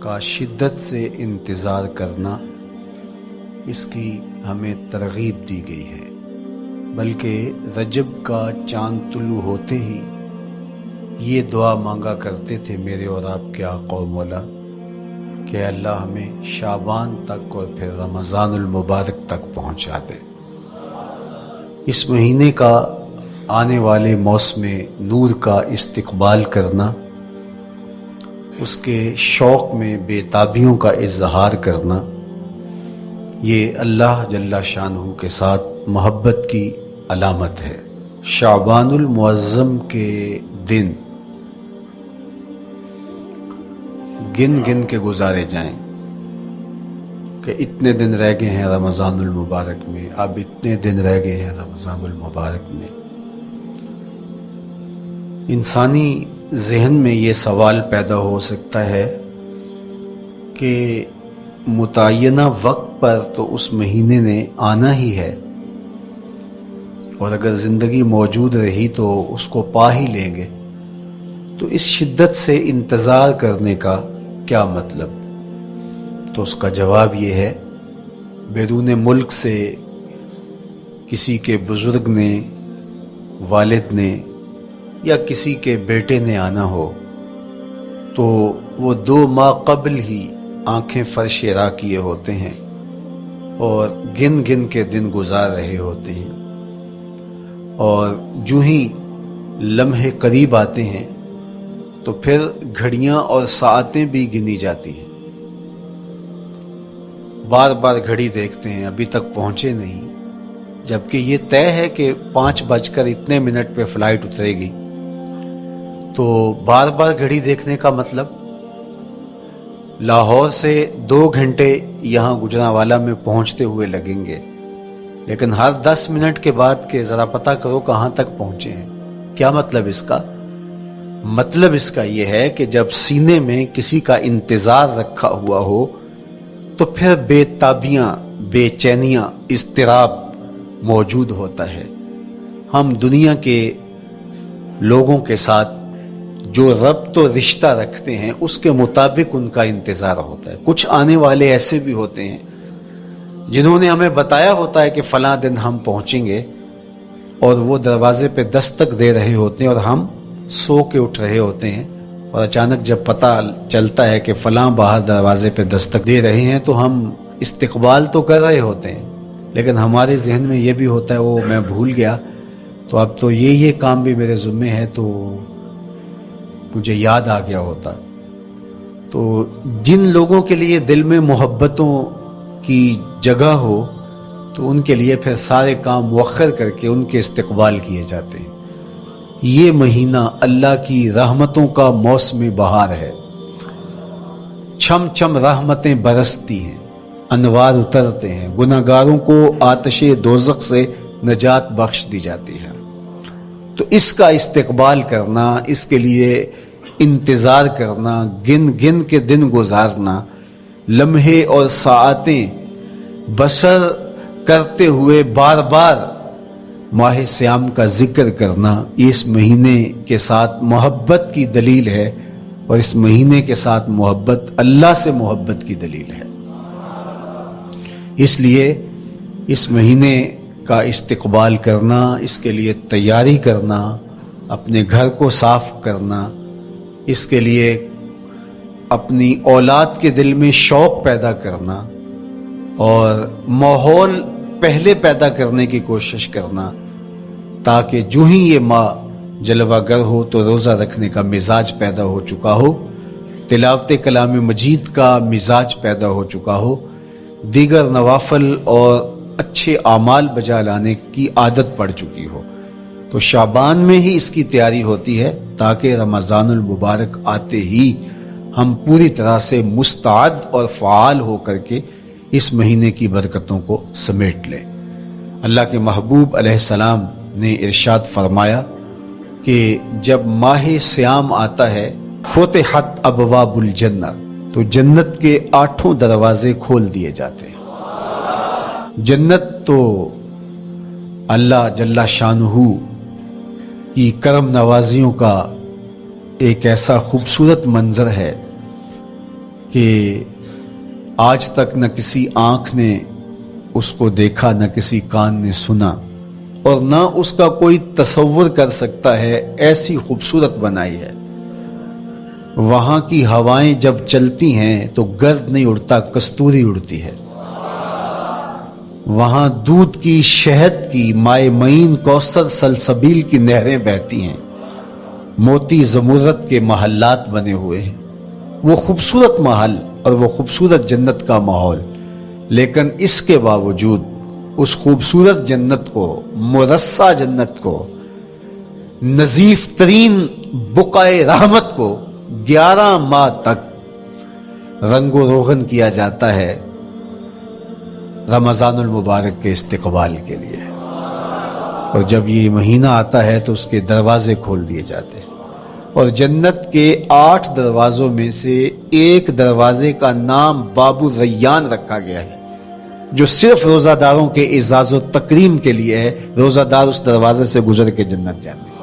کا شدت سے انتظار کرنا، اس کی ہمیں ترغیب دی گئی ہے، بلکہ رجب کا چاند طلوع ہوتے ہی یہ دعا مانگا کرتے تھے میرے اور آپ کے آقا و مولا کہ اللہ ہمیں شعبان تک اور پھر رمضان المبارک تک پہنچا دے۔ اس مہینے کا آنے والے موسم نور کا استقبال کرنا، اس کے شوق میں بے تابیوں کا اظہار کرنا، یہ اللہ جل شانہ کے ساتھ محبت کی علامت ہے۔ شعبان المعظم کے دن گن گن کے گزارے جائیں کہ اتنے دن رہ گئے ہیں رمضان المبارک میں، اب اتنے دن رہ گئے ہیں رمضان المبارک میں۔ انسانی ذہن میں یہ سوال پیدا ہو سکتا ہے کہ متعینہ وقت پر تو اس مہینے نے آنا ہی ہے، اور اگر زندگی موجود رہی تو اس کو پا ہی لیں گے، تو اس شدت سے انتظار کرنے کا کیا مطلب؟ تو اس کا جواب یہ ہے، بیرون ملک سے کسی کے بزرگ نے، والد نے یا کسی کے بیٹے نے آنا ہو تو وہ 2 ماہ قبل ہی آنکھیں فرش راہ کیے ہوتے ہیں اور گن گن کے دن گزار رہے ہوتے ہیں، اور جو ہی لمحے قریب آتے ہیں تو پھر گھڑیاں اور ساعتیں بھی گنی جاتی ہیں۔ بار بار گھڑی دیکھتے ہیں، ابھی تک پہنچے نہیں، جبکہ یہ طے ہے کہ 5:02 پہ فلائٹ اترے گی۔ تو بار بار گھڑی دیکھنے کا مطلب لاہور سے 2 گھنٹے یہاں گجرانوالہ میں پہنچتے ہوئے لگیں گے، لیکن ہر 10 منٹ کے بعد کہ ذرا پتہ کرو کہاں تک پہنچے ہیں۔ کیا مطلب اس کا؟ مطلب اس کا یہ ہے کہ جب سینے میں کسی کا انتظار رکھا ہوا ہو تو پھر بے تابیاں، بے چینیاں، اضطراب موجود ہوتا ہے۔ ہم دنیا کے لوگوں کے ساتھ جو ربط و رشتہ رکھتے ہیں اس کے مطابق ان کا انتظار ہوتا ہے۔ کچھ آنے والے ایسے بھی ہوتے ہیں جنہوں نے ہمیں بتایا ہوتا ہے کہ فلاں دن ہم پہنچیں گے، اور وہ دروازے پہ دستک دے رہے ہوتے ہیں اور ہم سو کے اٹھ رہے ہوتے ہیں، اور اچانک جب پتہ چلتا ہے کہ فلاں باہر دروازے پہ دستک دے رہے ہیں تو ہم استقبال تو کر رہے ہوتے ہیں، لیکن ہمارے ذہن میں یہ بھی ہوتا ہے وہ میں بھول گیا، تو اب تو یہ کام بھی میرے ذمے ہے، تو مجھے یاد آ گیا ہوتا۔ تو جن لوگوں کے لیے دل میں محبتوں کی جگہ ہو تو ان کے لیے پھر سارے کام مؤخر کر کے ان کے استقبال کیے جاتے ہیں۔ یہ مہینہ اللہ کی رحمتوں کا موسم بہار ہے، چھم چھم رحمتیں برستی ہیں، انوار اترتے ہیں، گناہگاروں کو آتش دوزخ سے نجات بخش دی جاتی ہے۔ تو اس کا استقبال کرنا، اس کے لیے انتظار کرنا، گن گن کے دن گزارنا، لمحے اور ساعتیں بسر کرتے ہوئے بار بار ماہ سیام کا ذکر کرنا، اس مہینے کے ساتھ محبت کی دلیل ہے، اور اس مہینے کے ساتھ محبت اللہ سے محبت کی دلیل ہے۔ اس لیے اس مہینے کا استقبال کرنا، اس کے لیے تیاری کرنا، اپنے گھر کو صاف کرنا، اس کے لیے اپنی اولاد کے دل میں شوق پیدا کرنا اور ماحول پہلے پیدا کرنے کی کوشش کرنا، تاکہ جو ہی یہ ماہ جلوہ گر ہو تو روزہ رکھنے کا مزاج پیدا ہو چکا ہو، تلاوت کلام مجید کا مزاج پیدا ہو چکا ہو، دیگر نوافل اور اچھے اعمال بجا لانے کی عادت پڑ چکی ہو۔ تو شعبان میں ہی اس کی تیاری ہوتی ہے تاکہ رمضان المبارک آتے ہی ہم پوری طرح سے مستعد اور فعال ہو کر کے اس مہینے کی برکتوں کو سمیٹ لیں۔ اللہ کے محبوب علیہ السلام نے ارشاد فرمایا کہ جب ماہ سیام آتا ہے فتحت ابواب الجنہ، تو جنت کے 8 دروازے کھول دیے جاتے ہیں۔ جنت تو اللہ جل شانہ کی کرم نوازیوں کا ایک ایسا خوبصورت منظر ہے کہ آج تک نہ کسی آنکھ نے اس کو دیکھا، نہ کسی کان نے سنا، اور نہ اس کا کوئی تصور کر سکتا ہے، ایسی خوبصورت بنائی ہے۔ وہاں کی ہوائیں جب چلتی ہیں تو گرد نہیں اڑتا، کستوری اڑتی ہے۔ وہاں دودھ کی، شہد کی، مائے معین، کوثر، سلسبیل کی نہریں بہتی ہیں، موتی زمرد کے محلات بنے ہوئے ہیں۔ وہ خوبصورت محل اور وہ خوبصورت جنت کا ماحول، لیکن اس کے باوجود اس خوبصورت جنت کو، مرصع جنت کو، نظیف ترین بقعۂ رحمت کو 11 ماہ تک رنگ و روغن کیا جاتا ہے رمضان المبارک کے استقبال کے لیے، اور جب یہ مہینہ آتا ہے تو اس کے دروازے کھول دیے جاتے ہیں، اور جنت کے 8 دروازوں میں سے ایک دروازے کا نام باب الریان رکھا گیا ہے، جو صرف روزہ داروں کے اعزاز و تکریم کے لیے ہے۔ روزہ دار اس دروازے سے گزر کے جنت جاتے ہیں۔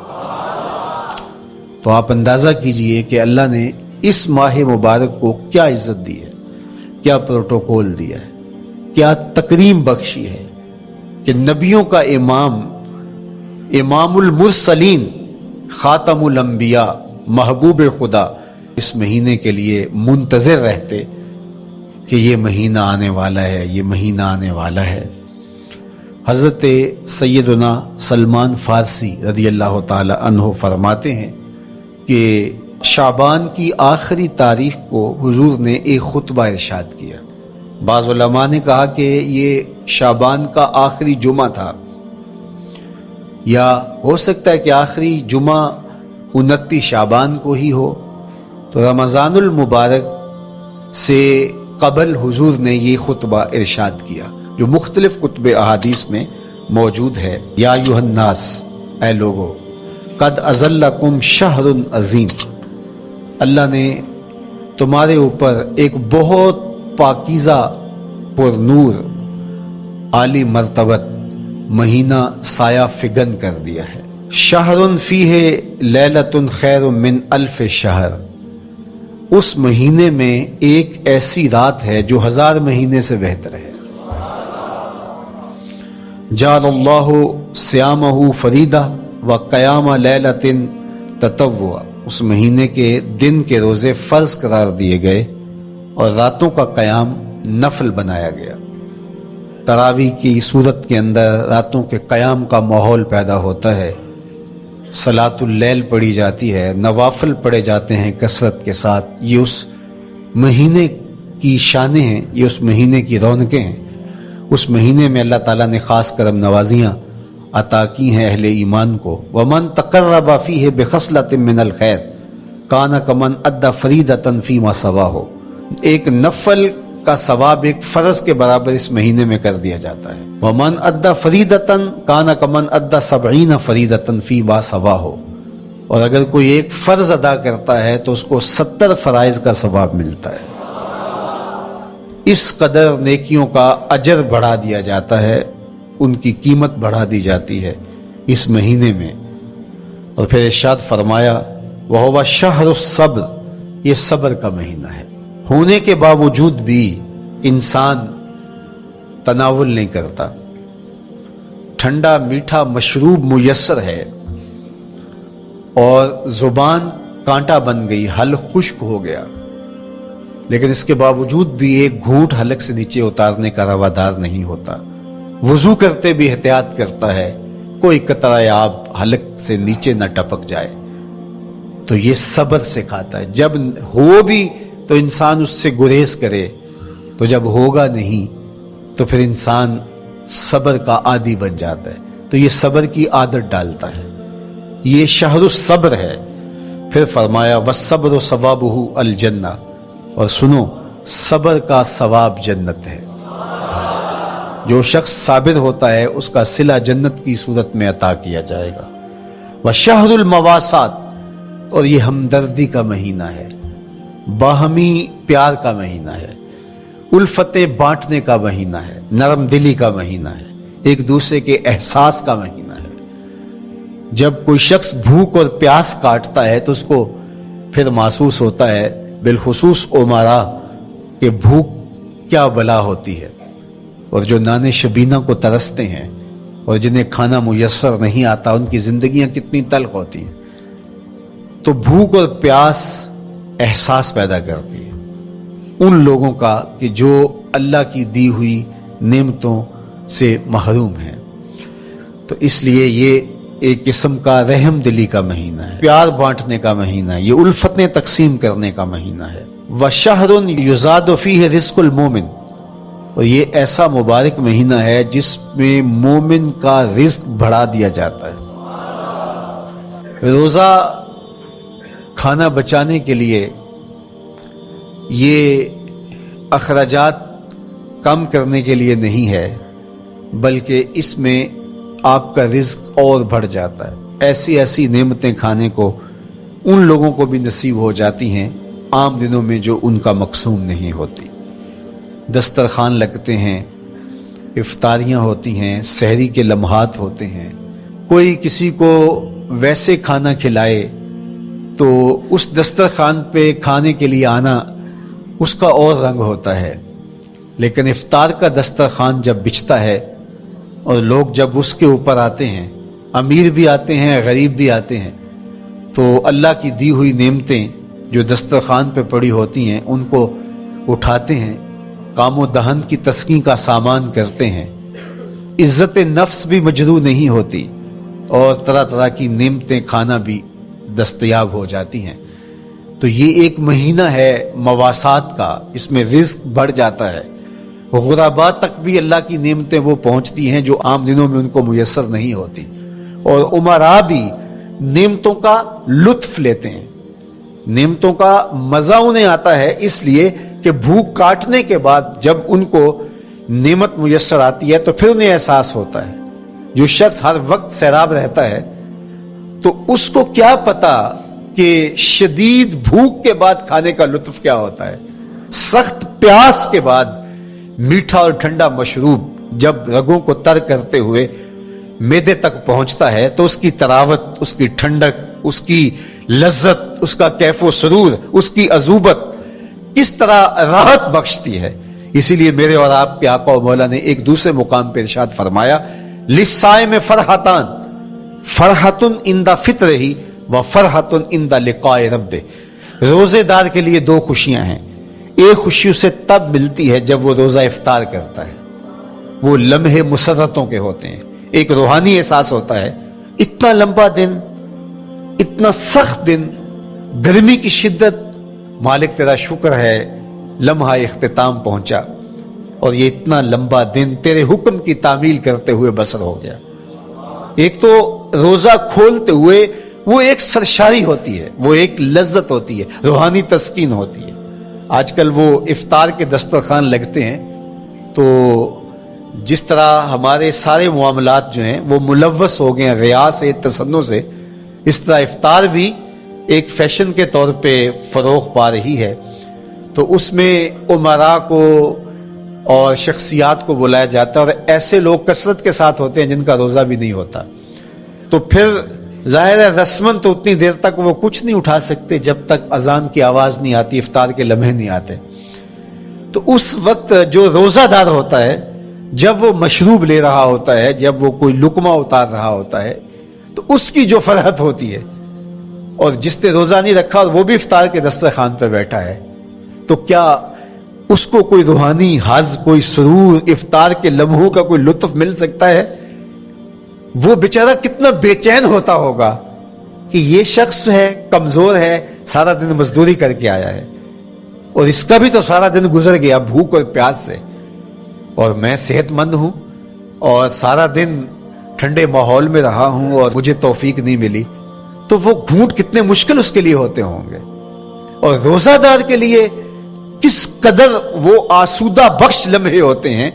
تو آپ اندازہ کیجئے کہ اللہ نے اس ماہ مبارک کو کیا عزت دی ہے، کیا پروٹوکول دیا ہے، کیا تکریم بخشی ہے کہ نبیوں کا امام، امام المرسلین، خاتم الانبیاء، محبوب خدا اس مہینے کے لیے منتظر رہتے کہ یہ مہینہ آنے والا ہے، یہ مہینہ آنے والا ہے۔ حضرت سیدنا سلمان فارسی رضی اللہ تعالی عنہ فرماتے ہیں کہ شعبان کی آخری تاریخ کو حضور نے ایک خطبہ ارشاد کیا۔ بعض علماء نے کہا کہ یہ شعبان کا آخری جمعہ تھا، یا ہو سکتا ہے کہ آخری جمعہ 29 شعبان کو ہی ہو۔ تو رمضان المبارک سے قبل حضور نے یہ خطبہ ارشاد کیا، جو مختلف کتب احادیث میں موجود ہے۔ یا ایھا الناس، اے لوگو، قد اظلکم شہر عظیم، اللہ نے تمہارے اوپر ایک بہت پاکیزہ، پر نور، عالی مرتبت مہینہ سایہ فگن کر دیا ہے۔ شہر فیہ لیلۃ خیر من الف شہر، اس مہینے میں ایک ایسی رات ہے جو 1000 مہینے سے بہتر ہے۔ جعل اللہ صیامہ فریدہ وقیام لیلۃ تطوعا، اس مہینے کے دن کے روزے فرض قرار دیے گئے اور راتوں کا قیام نفل بنایا گیا۔ تراویح کی صورت کے اندر راتوں کے قیام کا ماحول پیدا ہوتا ہے، صلاۃ اللیل پڑھی جاتی ہے، نوافل پڑھے جاتے ہیں کثرت کے ساتھ۔ یہ اس مہینے کی شانیں ہیں، یہ اس مہینے کی رونقیں ہیں۔ اس مہینے میں اللہ تعالیٰ نے خاص کرم نوازیاں عطا کی ہیں اہل ایمان کو۔ وَمَن تَقَرَّبَ فِيهِ بِخَصْلَةٍ مِّنَ الْخَيْرِ كَانَ كَمَنْ أَدَّى فَرِيضَةً فِيمَا سَوَاهُ، ایک نفل کا ثواب ایک فرض کے برابر اس مہینے میں کر دیا جاتا ہے۔ وَمَنْ أَدَّى فَرِيضَةً كَانَ كَمَنْ أَدَّى 70 فَرِيضَةً فِيمَا سَوَاهُ، اور اگر کوئی ایک فرض ادا کرتا ہے تو اس کو 70 فرائض کا ثواب ملتا ہے۔ اس قدر نیکیوں کا اجر بڑھا دیا جاتا ہے، ان کی قیمت بڑھا دی جاتی ہے اس مہینے میں۔ اور پھر ارشاد فرمایا وَهُوَ شَهْرُ الصَّبْرِ، یہ صبر کا مہینہ ہے۔ ہونے کے باوجود بھی انسان تناول نہیں کرتا، ٹھنڈا میٹھا مشروب میسر ہے اور زبان کانٹا بن گئی، حلق خشک ہو گیا، لیکن اس کے باوجود بھی ایک گھونٹ حلق سے نیچے اتارنے کا روادار نہیں ہوتا۔ وضو کرتے بھی احتیاط کرتا ہے، کوئی قطرہ آب حلق سے نیچے نہ ٹپک جائے۔ تو یہ صبر سکھاتا ہے، جب ہو بھی تو انسان اس سے گریز کرے، تو جب ہوگا نہیں تو پھر انسان صبر کا عادی بن جاتا ہے، تو یہ صبر کی عادت ڈالتا ہے۔ یہ شہر الصبر ہے۔ پھر فرمایا والصبر ثوابہ الجنہ، اور سنو صبر کا ثواب جنت ہے۔ جو شخص صابر ہوتا ہے اس کا صلہ جنت کی صورت میں عطا کیا جائے گا۔ وشہر المواسات، اور یہ ہمدردی کا مہینہ ہے، باہمی پیار کا مہینہ ہے، الفتیں بانٹنے کا مہینہ ہے، نرم دلی کا مہینہ ہے، ایک دوسرے کے احساس کا مہینہ ہے۔ جب کوئی شخص بھوک اور پیاس کاٹتا ہے تو اس کو پھر محسوس ہوتا ہے، بالخصوص عمرا کہ بھوک کیا بلا ہوتی ہے، اور جو نان شبینہ کو ترستے ہیں اور جنہیں کھانا میسر نہیں آتا ان کی زندگیاں کتنی تلخ ہوتی ہیں. تو بھوک اور پیاس احساس پیدا کرتی ہے ان لوگوں کا کہ جو اللہ کی دی ہوئی نعمتوں سے محروم ہیں. تو اس لیے یہ ایک قسم کا رحم دلی کا مہینہ ہے، پیار بانٹنے کا مہینہ ہے، یہ الفتیں تقسیم کرنے کا مہینہ ہے. وَشَهْرٌ يُزَادُ فِيهِ رِزْقُ الْمُؤْمِنِ، اور یہ ایسا مبارک مہینہ ہے جس میں مومن کا رزق بڑھا دیا جاتا ہے. روزہ کھانا بچانے کے لیے، یہ اخراجات کم کرنے کے لیے نہیں ہے، بلکہ اس میں آپ کا رزق اور بڑھ جاتا ہے. ایسی ایسی نعمتیں کھانے کو ان لوگوں کو بھی نصیب ہو جاتی ہیں عام دنوں میں جو ان کا مقصوم نہیں ہوتی. دسترخوان لگتے ہیں، افطاریاں ہوتی ہیں، سحری کے لمحات ہوتے ہیں. کوئی کسی کو ویسے کھانا کھلائے تو اس دسترخوان پہ کھانے کے لیے آنا اس کا اور رنگ ہوتا ہے. لیکن افطار کا دسترخوان جب بچھتا ہے اور لوگ جب اس کے اوپر آتے ہیں، امیر بھی آتے ہیں، غریب بھی آتے ہیں، تو اللہ کی دی ہوئی نعمتیں جو دسترخوان پہ پڑی ہوتی ہیں ان کو اٹھاتے ہیں، کام و دہن کی تسکین کا سامان کرتے ہیں. عزت نفس بھی مجروح نہیں ہوتی اور طرح طرح کی نعمتیں کھانا بھی دستیاب ہو جاتی ہیں. تو یہ ایک مہینہ ہے مواسات کا، اس میں رزق بڑھ جاتا ہے. غرباء تک بھی اللہ کی نعمتیں وہ پہنچتی ہیں جو عام دنوں میں ان کو میسر نہیں ہوتی، اور امراء بھی نعمتوں کا لطف لیتے ہیں. نعمتوں کا مزہ انہیں آتا ہے اس لیے کہ بھوک کاٹنے کے بعد جب ان کو نعمت میسر آتی ہے تو پھر انہیں احساس ہوتا ہے. جو شخص ہر وقت سیراب رہتا ہے تو اس کو کیا پتا کہ شدید بھوک کے بعد کھانے کا لطف کیا ہوتا ہے. سخت پیاس کے بعد میٹھا اور ٹھنڈا مشروب جب رگوں کو تر کرتے ہوئے معدے تک پہنچتا ہے تو اس کی تراوت، اس کی ٹھنڈک، اس کی لذت، اس کا کیف و سرور، اس کی عذوبت کس طرح راحت بخشتی ہے. اسی لیے میرے اور آپ کے آقا و مولا نے ایک دوسرے مقام پہ ارشاد فرمایا، للصائم فرحتان، فرحت عند فطرہ و فرحت عند لقاء ربہ. روزے دار کے لیے دو خوشیاں ہیں. ایک خوشی اسے تب ملتی ہے جب وہ روزہ افطار کرتا ہے، وہ لمحے مسرتوں کے ہوتے ہیں، ایک روحانی احساس ہوتا ہے. اتنا لمبا دن، اتنا سخت دن، گرمی کی شدت، مالک تیرا شکر ہے لمحہ اختتام پہنچا اور یہ اتنا لمبا دن تیرے حکم کی تعمیل کرتے ہوئے بسر ہو گیا. ایک تو روزہ کھولتے ہوئے وہ ایک سرشاری ہوتی ہے، وہ ایک لذت ہوتی ہے، روحانی تسکین ہوتی ہے. آج کل وہ افطار کے دسترخوان لگتے ہیں تو جس طرح ہمارے سارے معاملات جو ہیں وہ ملوث ہو گئے ہیں ریا سے، تصنع سے، اس طرح افطار بھی ایک فیشن کے طور پہ فروغ پا رہی ہے. تو اس میں امراء کو اور شخصیات کو بلایا جاتا ہے اور ایسے لوگ کثرت کے ساتھ ہوتے ہیں جن کا روزہ بھی نہیں ہوتا. تو پھر ظاہر ہے رسمن تو اتنی دیر تک وہ کچھ نہیں اٹھا سکتے جب تک اذان کی آواز نہیں آتی، افطار کے لمحے نہیں آتے. تو اس وقت جو روزہ دار ہوتا ہے جب وہ مشروب لے رہا ہوتا ہے، جب وہ کوئی لقمہ اتار رہا ہوتا ہے، تو اس کی جو فرحت ہوتی ہے، اور جس نے روزہ نہیں رکھا اور وہ بھی افطار کے دسترخوان پہ بیٹھا ہے، تو کیا اس کو کوئی روحانی حظ، کوئی سرور، افطار کے لمحوں کا کوئی لطف مل سکتا ہے؟ وہ بیچارہ کتنا بے چین ہوتا ہوگا کہ یہ شخص ہے کمزور ہے، سارا دن مزدوری کر کے آیا ہے اور اس کا بھی تو سارا دن گزر گیا بھوک اور پیاس سے، اور میں صحت مند ہوں اور سارا دن ٹھنڈے ماحول میں رہا ہوں اور مجھے توفیق نہیں ملی. تو وہ گھونٹ کتنے مشکل اس کے لیے ہوتے ہوں گے. اور روزہ دار کے لیے کس قدر وہ آسودہ بخش لمحے ہوتے ہیں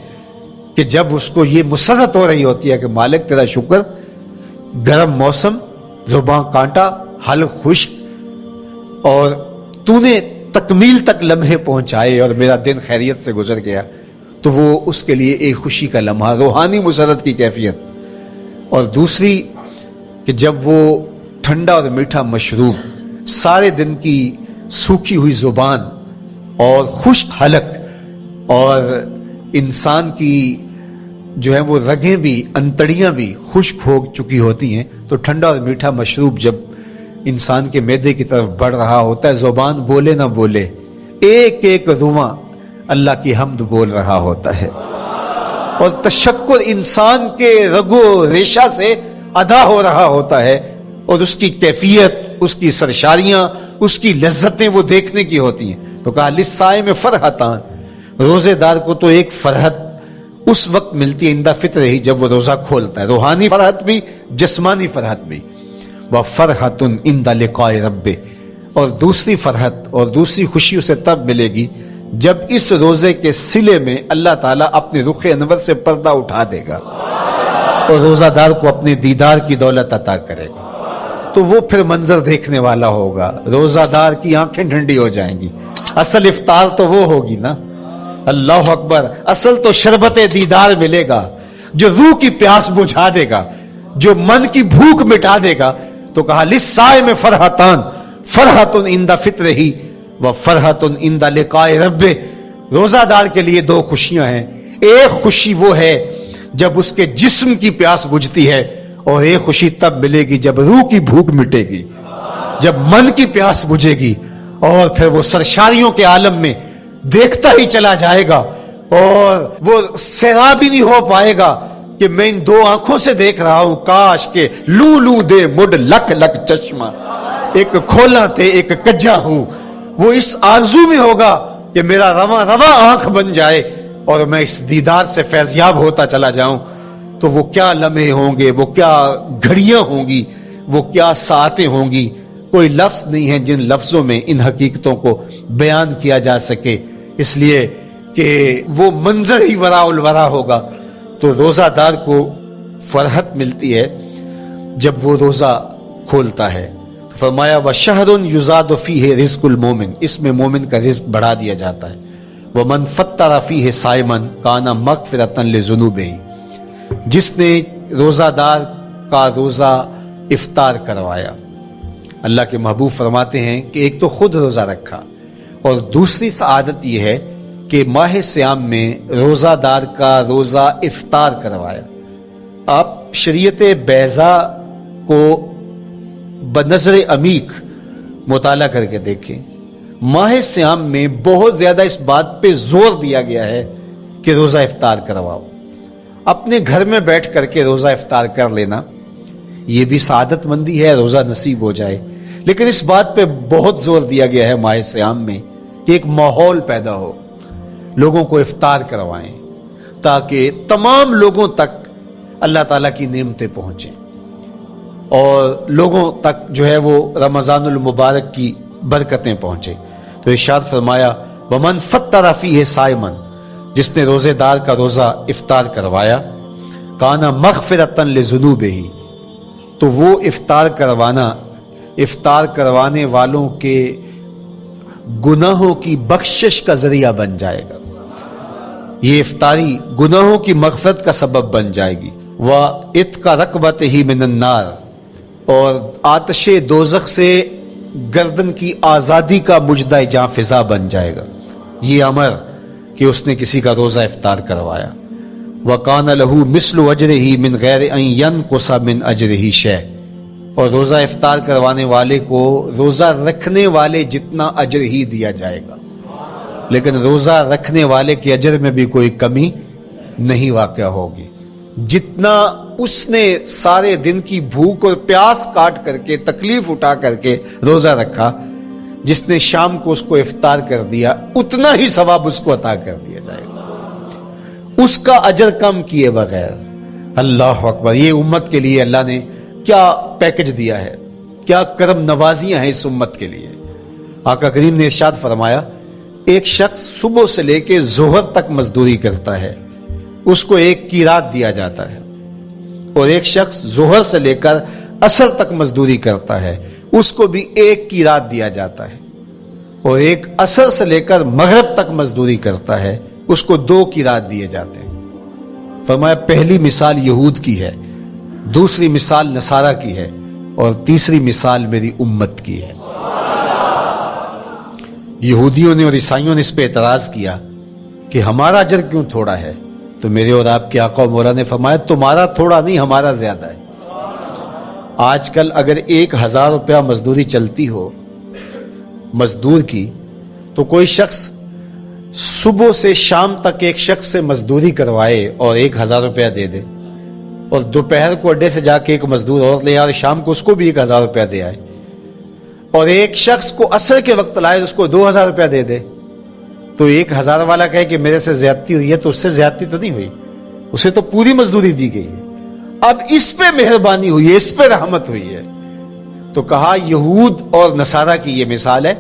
کہ جب اس کو یہ مسرت ہو رہی ہوتی ہے کہ مالک تیرا شکر، گرم موسم، زباں کانٹا، حلق خشک، اور تو نے تکمیل تک لمحے پہنچائے اور میرا دن خیریت سے گزر گیا. تو وہ اس کے لیے ایک خوشی کا لمحہ، روحانی مسرت کی کیفیت. اور دوسری کہ جب وہ ٹھنڈا اور میٹھا مشروب، سارے دن کی سوکھی ہوئی زبان اور خشک حلق اور انسان کی جو ہے وہ رگیں بھی انتڑیاں بھی خشک ہو چکی ہوتی ہیں، تو ٹھنڈا اور میٹھا مشروب جب انسان کے معدے کی طرف بڑھ رہا ہوتا ہے، زبان بولے نہ بولے ایک ایک رواں اللہ کی حمد بول رہا ہوتا ہے، اور تشکر انسان کے رگو ریشہ سے ادا ہو رہا ہوتا ہے، اور اس کی کیفیت، اس کی سرشاریاں، اس کی لذتیں وہ دیکھنے کی ہوتی ہیں۔ تو کہا للصائم فرحتان، روزے دار کو تو ایک فرحت اس وقت ملتی ہے عند فطر ہی، جب وہ روزہ کھولتا ہے، روحانی فرحت بھی جسمانی فرحت بھی، وفرحۃ عند لقاء رب، اور دوسری فرحت اور دوسری خوشی اسے تب ملے گی جب اس روزے کے صلے میں اللہ تعالیٰ اپنے رخ انور سے پردہ اٹھا دے گا اور روزہ دار کو اپنے دیدار کی دولت عطا کرے گا، تو وہ پھر منظر دیکھنے والا ہوگا، روزہ دار کی آنکھیں ٹھنڈی ہو جائیں گی۔ اصل افطار تو وہ ہوگی نا، اللہ اکبر، اصل تو شربت دیدار ملے گا جو روح کی پیاس بجھا دے گا، جو من کی بھوک مٹا دے گا۔ تو کہا للصائم فرحتان، فرحۃ عند فطرہ وفرحۃ عند لقاء رب، روزہ دار کے لیے دو خوشیاں ہیں، ایک خوشی وہ ہے جب اس کے جسم کی پیاس بجھتی ہے، اور ایک خوشی تب ملے گی جب روح کی بھوک مٹے گی، جب من کی پیاس بجھے گی، اور پھر وہ سرشاریوں کے عالم میں دیکھتا ہی چلا جائے گا، اور وہ سیراب ہی نہیں ہو پائے گا کہ میں ان دو آنکھوں سے دیکھ رہا ہوں، کاش کے لو لو دے مڈ لک لک چشمہ، ایک کھولا تے ایک کجا ہوں۔ وہ اس آرزو میں ہوگا کہ میرا رواں رواں آنکھ بن جائے اور میں اس دیدار سے فیضیاب ہوتا چلا جاؤں۔ تو وہ کیا لمحے ہوں گے، وہ کیا گھڑیاں ہوں گی، وہ کیا ساعتیں ہوں گی، کوئی لفظ نہیں ہے جن لفظوں میں ان حقیقتوں کو بیان کیا جا سکے، اس لیے کہ وہ منظر ہی وراء الورا ہوگا۔ تو روزہ دار کو فرحت ملتی ہے جب وہ روزہ کھولتا ہے۔ فرمایا وَشَهْرٌ يُزَادُ فِيهِ رِزْقُ الْمُؤْمِنِ، اس میں مومن کا رزق بڑھا دیا جاتا ہے۔ وَمَنْ فَطَّرَ فِيهِ صَائِمًا كَانَ مَغْفِرَةً لِذُنُوبِهِ، جس نے روزہ دار کا روزہ افطار کروایا۔ اللہ کے محبوب فرماتے ہیں کہ ایک تو خود روزہ رکھا، اور دوسری سعادت یہ ہے کہ ماہ سیام میں روزہ دار کا روزہ افطار کروایا۔ آپ شریعت بیضاء کو بنظر عمیق مطالعہ کر کے دیکھیں، ماہ سیام میں بہت زیادہ اس بات پہ زور دیا گیا ہے کہ روزہ افطار کرواؤ۔ اپنے گھر میں بیٹھ کر کے روزہ افطار کر لینا یہ بھی سعادت مندی ہے، روزہ نصیب ہو جائے، لیکن اس بات پہ بہت زور دیا گیا ہے ماہ سیام میں کہ ایک ماحول پیدا ہو، لوگوں کو افطار کروائیں تاکہ تمام لوگوں تک اللہ تعالیٰ کی نعمتیں پہنچیں، اور لوگوں تک جو ہے وہ رمضان المبارک کی برکتیں پہنچے۔ تو ارشاد فرمایا وَمَنْ فَطَّرَ فِيهِ صَائِمًا، جس نے روزے دار کا روزہ افطار کروایا، کَانَ مَغْفِرَةً لِذُنُوبِهِ، تو وہ افطار کروانے والوں کے گناہوں کی بخشش کا ذریعہ بن جائے گا، یہ افطاری گناہوں کی مغفرت کا سبب بن جائے گی۔ وَإِتْقَ رَقْبَتِهِ مِنَ النَّارِ، اور آتش دوزخ سے گردن کی آزادی کا مجدہ جاں فضا بن جائے گا، یہ امر کہ اس نے کسی کا روزہ افطار کروایا۔ وَقَانَ لَهُ مِثْلُ أَجْرِهِ مِنْ غَيْرِ أَنْ يَنْقُصَ مِنْ أَجْرِهِ شَيْءٌ، اور روزہ افطار کروانے والے کو روزہ رکھنے والے جتنا اجر ہی دیا جائے گا، لیکن روزہ رکھنے والے کے اجر میں بھی کوئی کمی نہیں واقع ہوگی۔ جتنا اس نے سارے دن کی بھوک اور پیاس کاٹ کر کے تکلیف اٹھا کر کے روزہ رکھا، جس نے شام کو اس کو افطار کر دیا، اتنا ہی ثواب اس کو عطا کر دیا جائے گا، اس کا اجر کم کیے بغیر۔ اللہ اکبر، یہ امت کے لیے اللہ نے کیا پیکج دیا ہے، کیا کرم نوازیاں ہیں اس امت کے لیے۔ آقا کریم نے ارشاد فرمایا ایک شخص صبح سے لے کے ظہر تک مزدوری کرتا ہے، اس کو ایک قیراط دیا جاتا ہے، اور ایک شخص ظہر سے لے کر عصر تک مزدوری کرتا ہے، اس کو بھی ایک قیراط دیا جاتا ہے، اور ایک عصر سے لے کر مغرب تک مزدوری کرتا ہے، اس کو 2 قیراط دیے جاتے ہیں۔ فرمایا پہلی مثال یہود کی ہے، دوسری مثال نصارہ کی ہے، اور تیسری مثال میری امت کی ہے۔ یہودیوں نے اور عیسائیوں نے اس پہ اعتراض کیا کہ ہمارا اجر کیوں تھوڑا ہے؟ تو میرے اور آپ کے آقا و مولا نے فرمایا تمہارا تھوڑا نہیں، ہمارا زیادہ ہے۔ آج کل اگر 1000 روپیہ مزدوری چلتی ہو مزدور کی، تو کوئی شخص صبح سے شام تک ایک شخص سے مزدوری کروائے اور 1000 روپیہ دے دے، اور دوپہر کو اڈے سے جا کے ایک مزدور اور لے آئے، شام کو اس کو بھی 1000 روپیہ دے آئے، اور ایک شخص کو عصر کے وقت لائے اس کو 2000 روپیہ دے دے، تو 1000 والا کہے کہ میرے سے زیادتی ہوئی ہے، تو اس سے زیادتی تو نہیں ہوئی، اسے تو پوری مزدوری دی گئی ہے، اب اس پہ مہربانی ہوئی ہے، اس پہ رحمت ہوئی ہے۔ تو کہا یہود اور نصارہ کی یہ مثال ہے،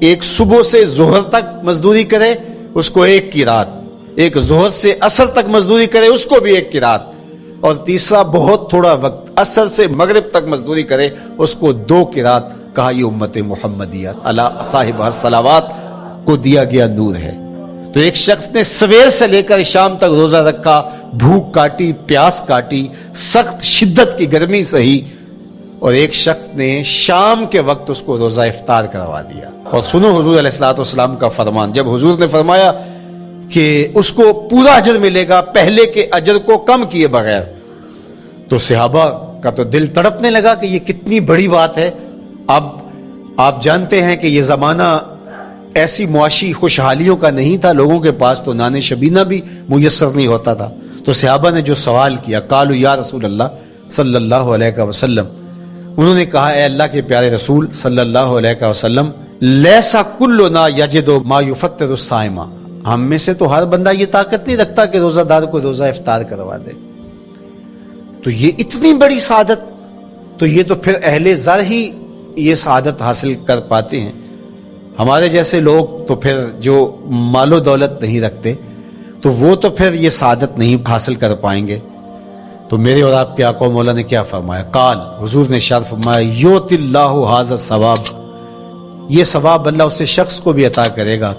ایک صبح سے ظہر تک مزدوری کرے اس کو 1 کی رات، ایک ظہر سے عصر تک مزدوری کرے اس کو بھی 1 کی رات، اور تیسرا بہت تھوڑا وقت عصر سے مغرب تک مزدوری کرے اس کو 2 کی رات۔ کہا یہ امت محمدیہ علی صاحب الصلوات کو دیا گیا نور ہے۔ تو ایک شخص نے سویر سے لے کر شام تک روزہ رکھا، بھوک کاٹی، پیاس کاٹی، سخت شدت کی گرمی سہی، اور ایک شخص نے شام کے وقت اس کو روزہ افطار کروا دیا۔ اور سنو حضور علیہ الصلوۃ والسلام کا فرمان، جب حضور نے فرمایا کہ اس کو پورا اجر ملے گا پہلے کے اجر کو کم کیے بغیر، تو صحابہ کا تو دل تڑپنے لگا کہ یہ کتنی بڑی بات ہے۔ اب آپ جانتے ہیں کہ یہ زمانہ ایسی معاشی خوشحالیوں کا نہیں تھا، لوگوں کے پاس تو نان شبینہ بھی میسر نہیں ہوتا تھا، تو صحابہ نے جو سوال کیا، قالوا یا رسول اللہ صلی اللہ علیہ وسلم، انہوں نے کہا اے اللہ کے پیارے رسول صلی اللہ علیہ وسلم، لیسا کلنا یجد ما یفطر الصائم، ہم میں سے تو ہر بندہ یہ طاقت نہیں رکھتا کہ روزہ دار کو روزہ افطار کروا دے، تو یہ اتنی بڑی سعادت، تو یہ تو پھر اہل زر ہی یہ سعادت حاصل کر پاتے ہیں، ہمارے جیسے لوگ تو پھر جو مال و دولت نہیں رکھتے تو وہ تو پھر یہ سعادت نہیں حاصل کر پائیں گے۔ تو میرے اور آپ کے آقا و مولا نے کیا فرمایا؟ قال، حضور نے ارشاد فرمایا، یؤتی اللہ ھذا الثواب، یہ ثواب اللہ اسے شخص کو بھی عطا کرے گا،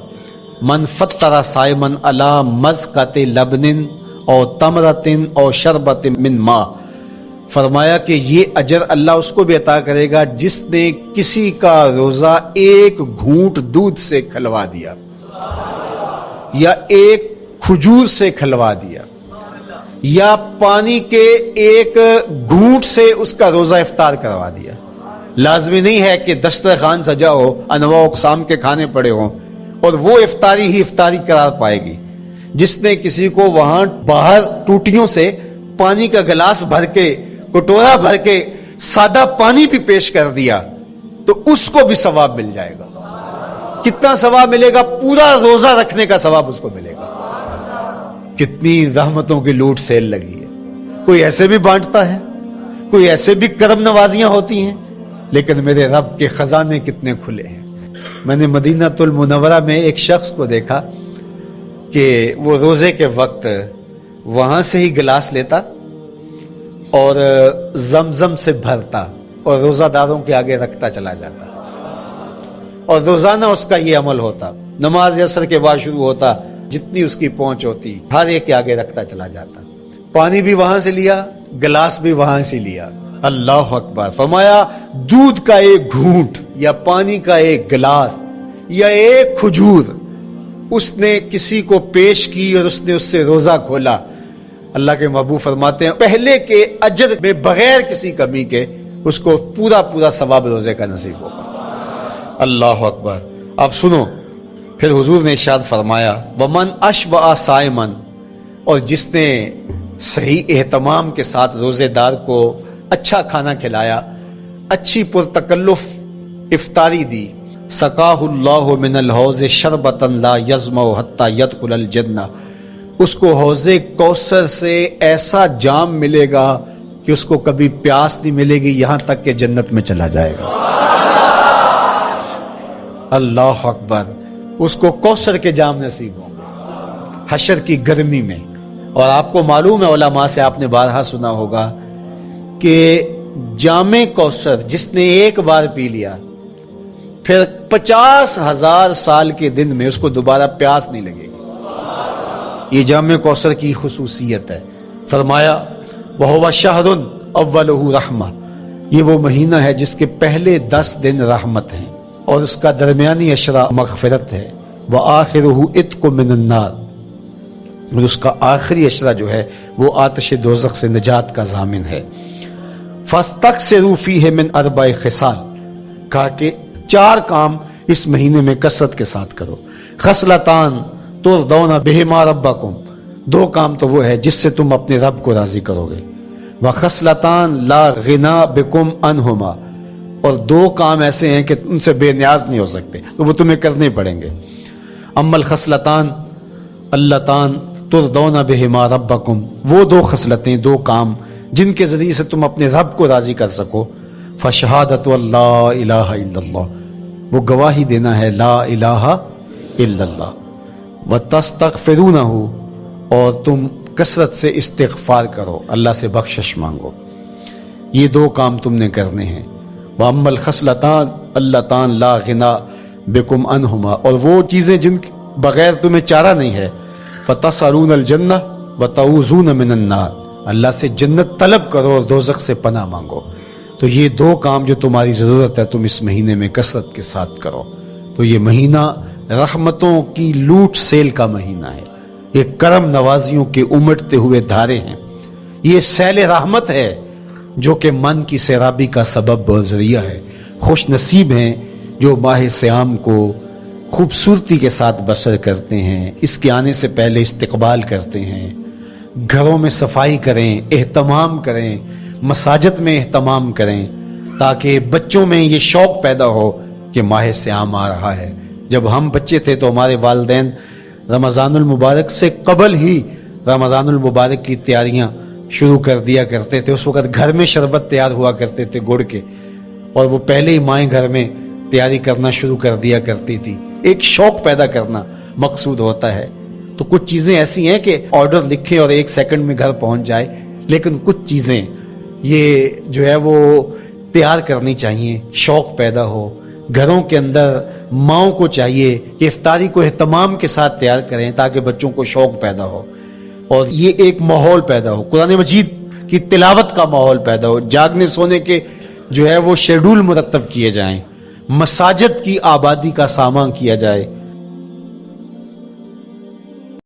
من فطر صائما علی مزقۃ لبن او تمرۃ او شربۃ من ماء، فرمایا کہ یہ اجر اللہ اس کو بھی عطا کرے گا جس نے کسی کا روزہ 1 گھونٹ دودھ سے کھلوا دیا، یا 1 کھجور سے کھلوا دیا، یا پانی کے 1 گھونٹ سے اس کا روزہ افطار کروا دیا۔ لازمی نہیں ہے کہ دسترخوان سجا ہو، انواع اقسام کے کھانے پڑے ہوں اور وہ افطاری ہی افطاری قرار پائے گی۔ جس نے کسی کو وہاں باہر ٹوٹیوں سے پانی کا گلاس بھر کے، کٹورا بھر کے سادہ پانی بھی پیش کر دیا تو اس کو بھی ثواب مل جائے گا۔ کتنا ثواب ملے گا؟ پورا روزہ رکھنے کا ثواب اس کو ملے گا۔ کتنی رحمتوں کی لوٹ سیل لگی ہے، کوئی ایسے بھی بانٹتا ہے، کوئی ایسے بھی کرم نوازیاں ہوتی ہیں، لیکن میرے رب کے خزانے کتنے کھلے ہیں۔ میں نے مدینہ المنورہ میں ایک شخص کو دیکھا کہ وہ روزے کے وقت وہاں سے ہی گلاس لیتا اور زمزم سے بھرتا اور روزہ داروں کے آگے رکھتا چلا جاتا، اور روزانہ اس کا یہ عمل ہوتا، نماز عصر کے بعد شروع ہوتا، جتنی اس کی پہنچ ہوتی ہر ایک کے آگے رکھتا چلا جاتا، پانی بھی وہاں سے لیا، گلاس بھی وہاں سے لیا۔ اللہ اکبر، فرمایا دودھ کا 1 گھونٹ یا پانی کا 1 گلاس یا 1 کھجور اس نے کسی کو پیش کی اور اس نے اس سے روزہ کھولا، اللہ کے محبوب فرماتے ہیں پہلے کے اجر میں بغیر کسی کمی کے اس کو پورا پورا ثواب روزے کا نصیب ہوگا۔ اللہ اکبر۔ اب سنو، پھر حضور نے ارشاد فرمایا ومن اشبع صائما، اور جس نے صحیح اہتمام کے ساتھ روزے دار کو اچھا کھانا کھلایا، اچھی پرتکلف افطاری دی، سقاہ اللہ من الحوض شربتا لا یظمأ حتی یدخل الجنہ، اس کو حوض کوثر سے ایسا جام ملے گا کہ اس کو کبھی پیاس نہیں ملے گی یہاں تک کہ جنت میں چلا جائے گا۔ اللہ اکبر، اس کو کوثر کے جام نصیب ہوں گے حشر کی گرمی میں۔ اور آپ کو معلوم ہے، علماء سے آپ نے بارہا سنا ہوگا کہ جام کوثر جس نے 1 بار پی لیا پھر 50,000 سال کے دن میں اس کو دوبارہ پیاس نہیں لگے گی۔ یہ جام کوثر کی خصوصیت ہے۔ فرمایا وَهُوَ شَهْرٌ أَوَّلُهُ رَحْمَةٌ، یہ وہ مہینہ ہے جس کے پہلے 10 دن رحمت ہیں، اور اس کا درمیانی اشرا مغفرت ہے، وآخرہ عتق من النار، اور اس کا آخری اشرا جو ہے وہ آتش دوزخ سے نجات کا ضامن ہے۔ فاستکثروا فیہ من 4 خصال، کہا کہ 4 کام اس مہینے میں کثرت کے ساتھ کرو۔ خصلتان ترضون بہما ربکم، 2 کام تو وہ ہے جس سے تم اپنے رب کو راضی کرو گے۔ وخصلتان لا غنا بکم عنہما، اور 2 کام ایسے ہیں کہ ان سے بے نیاز نہیں ہو سکتے، تو وہ تمہیں کرنے پڑیں گے۔ اما الخصلتان اللتان ترضون بہما ربکم، وہ 2 خصلتیں، 2 کام جن کے ذریعے سے تم اپنے رب کو راضی کر سکو۔ فشہادت اللہ الہ الا اللہ، وہ گواہی دینا ہے لا الہ الا اللہ۔ وتستغفرونہ، اور تم کثرت سے استغفار کرو، اللہ سے بخشش مانگو۔ یہ 2 کام تم نے کرنے ہیں۔ وَأَمَّا الْخَصْلَتَانِ اللَّتَانِ لَا غِنَىٰ بِكُمْ عَنْهُمَا، اور وہ چیزیں جن بغیر تمہیں چارہ نہیں ہے۔ فَتَسْأَلُونَ الْجَنَّةَ وَتَعُوذُونَ مِنَ النَّارِ، اللہ سے جنت طلب کرو اور دوزخ سے پناہ مانگو۔ تو یہ 2 کام جو تمہاری ضرورت ہے تم اس مہینے میں کثرت کے ساتھ کرو۔ تو یہ مہینہ رحمتوں کی لوٹ سیل کا مہینہ ہے، یہ کرم نوازیوں کے امٹتے ہوئے دھارے ہیں، یہ سیل رحمت ہے جو کہ من کی سیرابی کا سبب اور ذریعہ ہے۔ خوش نصیب ہیں جو ماہ صیام کو خوبصورتی کے ساتھ بسر کرتے ہیں، اس کے آنے سے پہلے استقبال کرتے ہیں، گھروں میں صفائی کریں، اہتمام کریں، مساجد میں اہتمام کریں، تاکہ بچوں میں یہ شوق پیدا ہو کہ ماہ صیام آ رہا ہے۔ جب ہم بچے تھے تو ہمارے والدین رمضان المبارک سے قبل ہی رمضان المبارک کی تیاریاں شروع کر دیا کرتے تھے۔ اس وقت گھر میں شربت تیار ہوا کرتے تھے گڑ کے، اور وہ پہلے ہی مائیں گھر میں تیاری کرنا شروع کر دیا کرتی تھی۔ ایک شوق پیدا کرنا مقصود ہوتا ہے۔ تو کچھ چیزیں ایسی ہیں کہ آرڈر لکھیں اور 1 سیکنڈ میں گھر پہنچ جائے، لیکن کچھ چیزیں یہ جو ہے وہ تیار کرنی چاہیے، شوق پیدا ہو۔ گھروں کے اندر ماؤں کو چاہیے کہ افطاری کو اہتمام کے ساتھ تیار کریں تاکہ بچوں کو شوق پیدا ہو، اور یہ ایک ماحول پیدا ہو، قرآن مجید کی تلاوت کا ماحول پیدا ہو، جاگنے سونے کے جو ہے وہ شیڈول مرتب کیے جائیں، مساجد کی آبادی کا سامان کیا جائے،